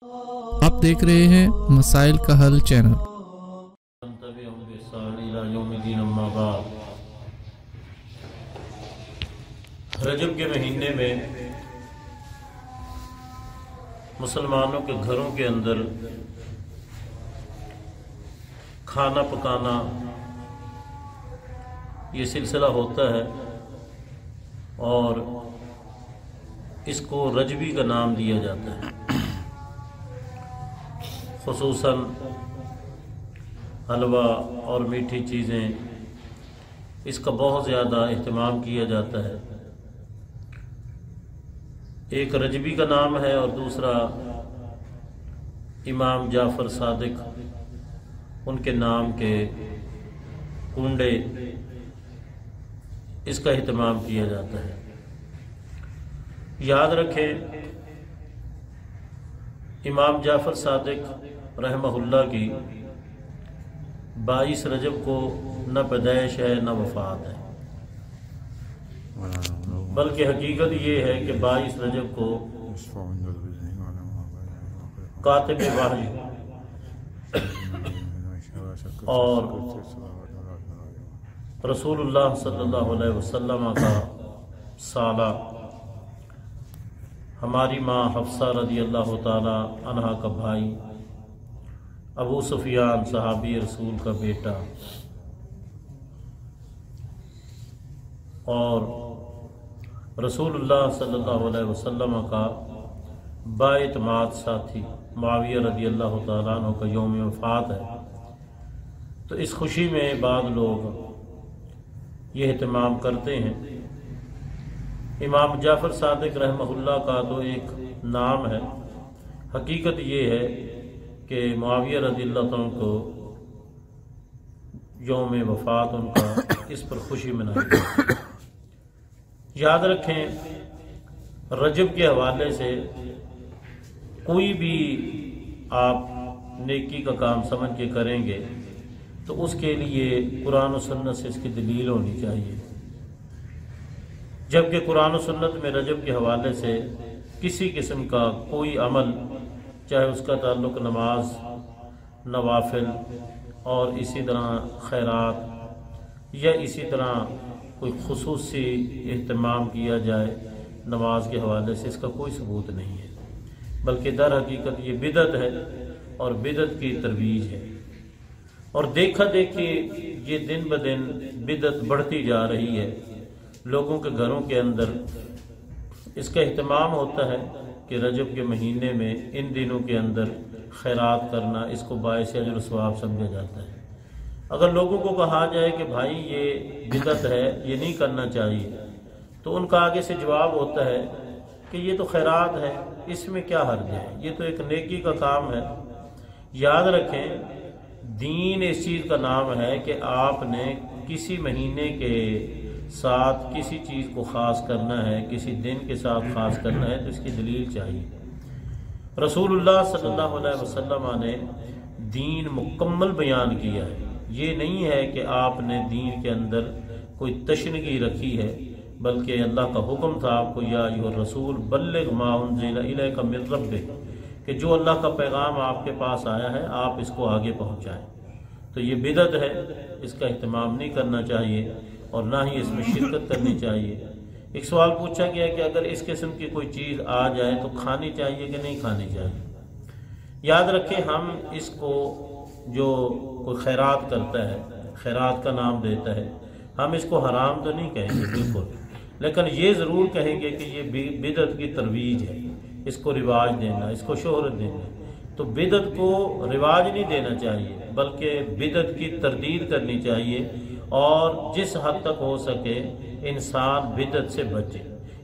آپ دیکھ رہے ہیں مسائل کا حل چینل۔ رجب کے مہینے میں مسلمانوں کے گھروں کے اندر کھانا پکانا یہ سلسلہ ہوتا ہے اور اس کو رجبی کا نام دیا جاتا ہے۔ خصوصاً حلوہ اور میٹھی چیزیں اس کا بہت زیادہ اہتمام کیا جاتا ہے۔ ایک رجبی کا نام ہے اور دوسرا امام جعفر صادق ان کے نام کے کنڈے، اس کا اہتمام کیا جاتا ہے۔ یاد رکھیں امام جعفر صادق رحمہ اللہ کی 22 رجب کو نہ پیدائش ہے نہ وفات ہے، بلکہ حقیقت یہ ہے کہ 22 رجب کو کاتب وحی اور رسول اللہ صلی اللہ علیہ وسلم کا سالہ ہماری ماں حفصہ رضی اللہ تعالی عنہا کا بھائی ابو سفیان صحابی رسول کا بیٹا اور رسول اللہ صلی اللہ علیہ وسلم کا بااعتماد ساتھی معاویہ رضی اللہ تعالیٰ عنہ کا یوم وفات ہے۔ تو اس خوشی میں بعض لوگ یہ اہتمام کرتے ہیں۔ امام جعفر صادق رحمہ اللہ کا تو ایک نام ہے، حقیقت یہ ہے کہ معاویہ رضی اللہ عنہ کو یوم وفات ان کا اس پر خوشی منائی جاتی ہے۔ یاد رکھیں رجب کے حوالے سے کوئی بھی آپ نیکی کا کام سمجھ کے کریں گے تو اس کے لیے قرآن و سنت سے اس کی دلیل ہونی چاہیے، جبکہ قرآن و سنت میں رجب کے حوالے سے کسی قسم کا کوئی عمل، چاہے اس کا تعلق نماز، نوافل اور اسی طرح خیرات یا اسی طرح کوئی خصوصی اہتمام کیا جائے نماز کے حوالے سے، اس کا کوئی ثبوت نہیں ہے، بلکہ در حقیقت یہ بدعت ہے اور بدعت کی ترویج ہے۔ اور دیکھا دیکھی یہ دن بدن بدعت بڑھتی جا رہی ہے۔ لوگوں کے گھروں کے اندر اس کا اہتمام ہوتا ہے کہ رجب کے مہینے میں ان دنوں کے اندر خیرات کرنا اس کو باعث اجر و ثواب سمجھا جاتا ہے۔ اگر لوگوں کو کہا جائے کہ بھائی یہ بدعت ہے، یہ نہیں کرنا چاہیے، تو ان کا آگے سے جواب ہوتا ہے کہ یہ تو خیرات ہے، اس میں کیا حرج ہے، یہ تو ایک نیکی کا کام ہے۔ یاد رکھیں دین اس چیز کا نام ہے کہ آپ نے کسی مہینے کے ساتھ کسی چیز کو خاص کرنا ہے، کسی دن کے ساتھ خاص کرنا ہے تو اس کی دلیل چاہیے۔ رسول اللہ صلی اللہ علیہ وسلم نے دین مکمل بیان کیا ہے۔ یہ نہیں ہے کہ آپ نے دین کے اندر کوئی تشنگی رکھی ہے، بلکہ اللہ کا حکم تھا آپ کو یا ایھا الرسول بلغ ما انزل الیک من ربک، کہ جو اللہ کا پیغام آپ کے پاس آیا ہے آپ اس کو آگے پہنچائیں۔ تو یہ بدعت ہے، اس کا اہتمام نہیں کرنا چاہیے اور نہ ہی اس میں شرکت کرنی چاہیے۔ ایک سوال پوچھا گیا کہ اگر اس قسم کی کوئی چیز آ جائے تو کھانی چاہیے کہ نہیں کھانی چاہیے؟ یاد رکھیں ہم اس کو جو کوئی خیرات کرتا ہے، خیرات کا نام دیتا ہے، ہم اس کو حرام تو نہیں کہیں گے بالکل، لیکن یہ ضرور کہیں گے کہ یہ بدعت کی ترویج ہے، اس کو رواج دینا، اس کو شہرت دینا۔ تو بدعت کو رواج نہیں دینا چاہیے، بلکہ بدعت کی تردید کرنی چاہیے اور جس حد تک ہو سکے انسان بدعت سے بچے۔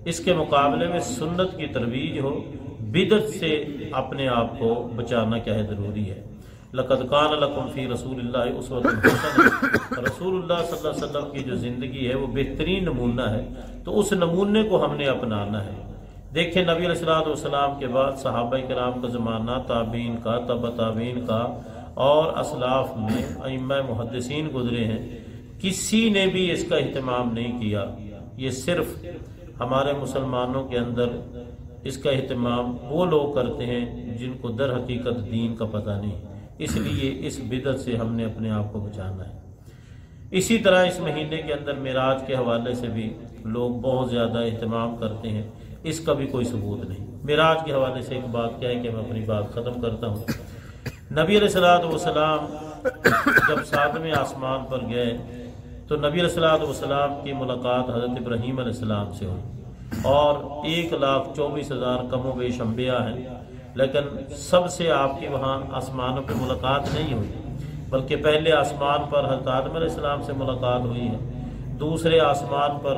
اس کے مقابلے میں سنت کی ترویج ہو، بدعت سے اپنے آپ کو بچانا کیا ہے ضروری ہے۔ لقد کان لکم فی رسول اللہ اسوۃ حسنہ، رسول اللہ صلی اللہ علیہ وسلم کی جو زندگی ہے وہ بہترین نمونہ ہے، تو اس نمونے کو ہم نے اپنانا ہے۔ دیکھیں نبی علیہ السلام کے بعد صحابہ کرام کا زمانہ، تابعین کا، تبع تابعین کا اور اسلاف میں ائمہ محدثین گزرے ہیں، کسی نے بھی اس کا اہتمام نہیں کیا۔ یہ صرف ہمارے مسلمانوں کے اندر اس کا اہتمام وہ لوگ کرتے ہیں جن کو در حقیقت دین کا پتہ نہیں، اس لیے اس بدعت سے ہم نے اپنے آپ کو بچانا ہے۔ اسی طرح اس مہینے کے اندر معراج کے حوالے سے بھی لوگ بہت زیادہ اہتمام کرتے ہیں، اس کا بھی کوئی ثبوت نہیں۔ معراج کے حوالے سے ایک بات کیا ہے کہ میں اپنی بات ختم کرتا ہوں۔ نبی علیہ الصلوۃ والسلام جب 7ویں آسمان پر گئے تو نبی علیہ الصلوۃ والسلام کی ملاقات حضرت ابراہیم علیہ السلام سے ہوئی، اور 1,24,000 کم و بیش انبیاء ہیں، لیکن سب سے آپ کی وہاں آسمانوں پہ ملاقات نہیں ہوئی، بلکہ پہلے آسمان پر حضرت آدم علیہ السلام سے ملاقات ہوئی ہے، دوسرے آسمان پر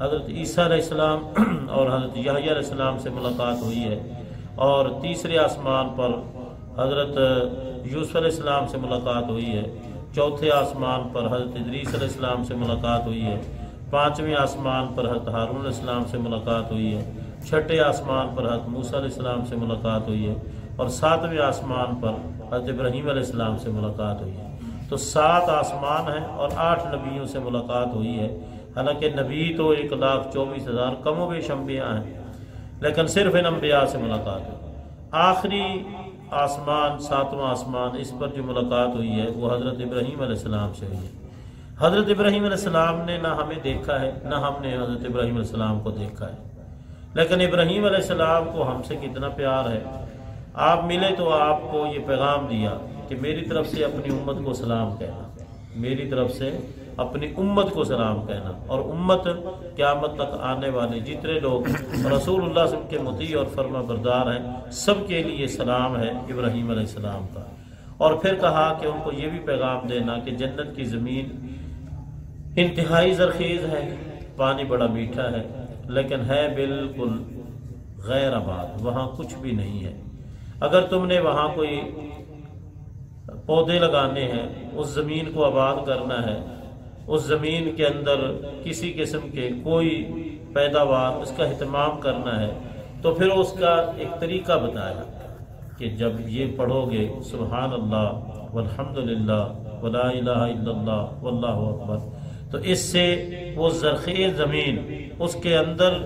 حضرت عیسیٰ علیہ السلام اور حضرت یحییٰ علیہ السلام سے ملاقات ہوئی ہے، اور تیسرے آسمان پر حضرت یوسف علیہ السلام سے ملاقات ہوئی ہے، چوتھے آسمان پر حضرت ادریس علیہ السلام سے ملاقات ہوئی ہے، 5ویں آسمان پر حضرت ہارون علیہ السلام سے ملاقات ہوئی ہے، 6ٹھے آسمان پر حضرت موسیٰ علیہ السلام سے ملاقات ہوئی ہے، اور 7ویں آسمان پر حضرت ابراہیم علیہ السلام سے ملاقات ہوئی ہے۔ تو 7 آسمان ہیں اور 8 نبیوں سے ملاقات ہوئی ہے، حالانکہ نبی تو 1,24,000 کم و بیش انبیاء ہیں، لیکن صرف ان انبیاء سے ملاقات ہوئی۔ آخری آسمان 7واں آسمان، اس پر جو ملاقات ہوئی ہے وہ حضرت ابراہیم علیہ السلام سے ہوئی ہے۔ حضرت ابراہیم علیہ السلام نے نہ ہمیں دیکھا ہے نہ ہم نے حضرت ابراہیم علیہ السلام کو دیکھا ہے، لیکن ابراہیم علیہ السلام کو ہم سے کتنا پیار ہے۔ آپ ملے تو آپ کو یہ پیغام دیا کہ میری طرف سے اپنی امت کو سلام کہنا، میری طرف سے اپنی امت کو سلام کہنا، اور امت قیامت تک آنے والے جتنے لوگ رسول اللہ صلی اللہ علیہ وسلم کے مطیع اور فرما بردار ہیں، سب کے لیے سلام ہے ابراہیم علیہ السلام کا۔ اور پھر کہا کہ ان کو یہ بھی پیغام دینا کہ جنت کی زمین انتہائی زرخیز ہے، پانی بڑا میٹھا ہے، لیکن ہے بالکل غیر آباد، وہاں کچھ بھی نہیں ہے۔ اگر تم نے وہاں کوئی پودے لگانے ہیں، اس زمین کو آباد کرنا ہے، اس زمین کے اندر کسی قسم کے کوئی پیداوار اس کا اہتمام کرنا ہے، تو پھر اس کا ایک طریقہ بتایا کہ جب یہ پڑھو گے سبحان اللہ والحمد للہ ولا الہ الا اللہ واللہ اکبر، تو اس سے وہ زرخیز زمین، اس کے اندر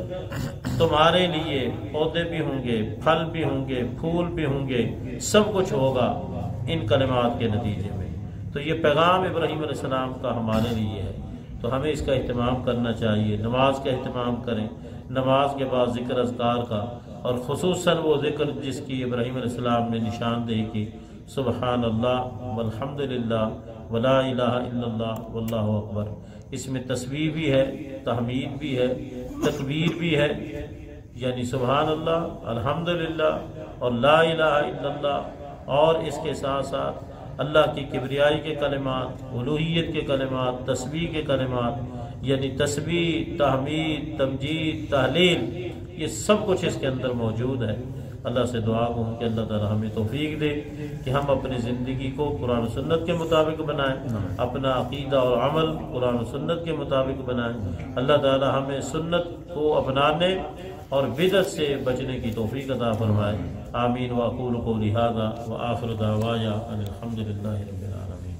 تمہارے لیے پودے بھی ہوں گے، پھل بھی ہوں گے، پھول بھی ہوں گے، سب کچھ ہوگا ان کلمات کے نتیجے میں۔ تو یہ پیغام ابراہیم علیہ السلام کا ہمارے لیے ہے، تو ہمیں اس کا اہتمام کرنا چاہیے۔ نماز کا اہتمام کریں، نماز کے بعد ذکر اذکار کا، اور خصوصاً وہ ذکر جس کی ابراہیم علیہ السلام نے نشاندہی کی، سبحان اللہ والحمد للہ ولا الہ الا اللہ واللہ اکبر۔ اس میں تسبیح بھی ہے، تحمید بھی ہے، تکبیر بھی ہے، یعنی سبحان اللہ، الحمدللہ اور لا الہ الا اللہ، اور اس کے ساتھ ساتھ اللہ کی کبریائی کے کلمات، الوہیت کے کلمات، تسبیح کے کلمات، یعنی تسبیح، تحمید، تمجید، تحلیل، یہ سب کچھ اس کے اندر موجود ہے۔ اللہ سے دعا ہوں کہ اللہ تعالی ہمیں توفیق دے کہ ہم اپنی زندگی کو قرآن و سنت کے مطابق بنائیں، اپنا عقیدہ اور عمل قرآن و سنت کے مطابق بنائیں۔ اللہ تعالی ہمیں سنت کو اپنانے اور بدعت سے بچنے کی توفیق عطا فرمائے۔ آمین۔ واقول قولی ھذا وآخر دعوایا ان الحمد للہ رب العالمین۔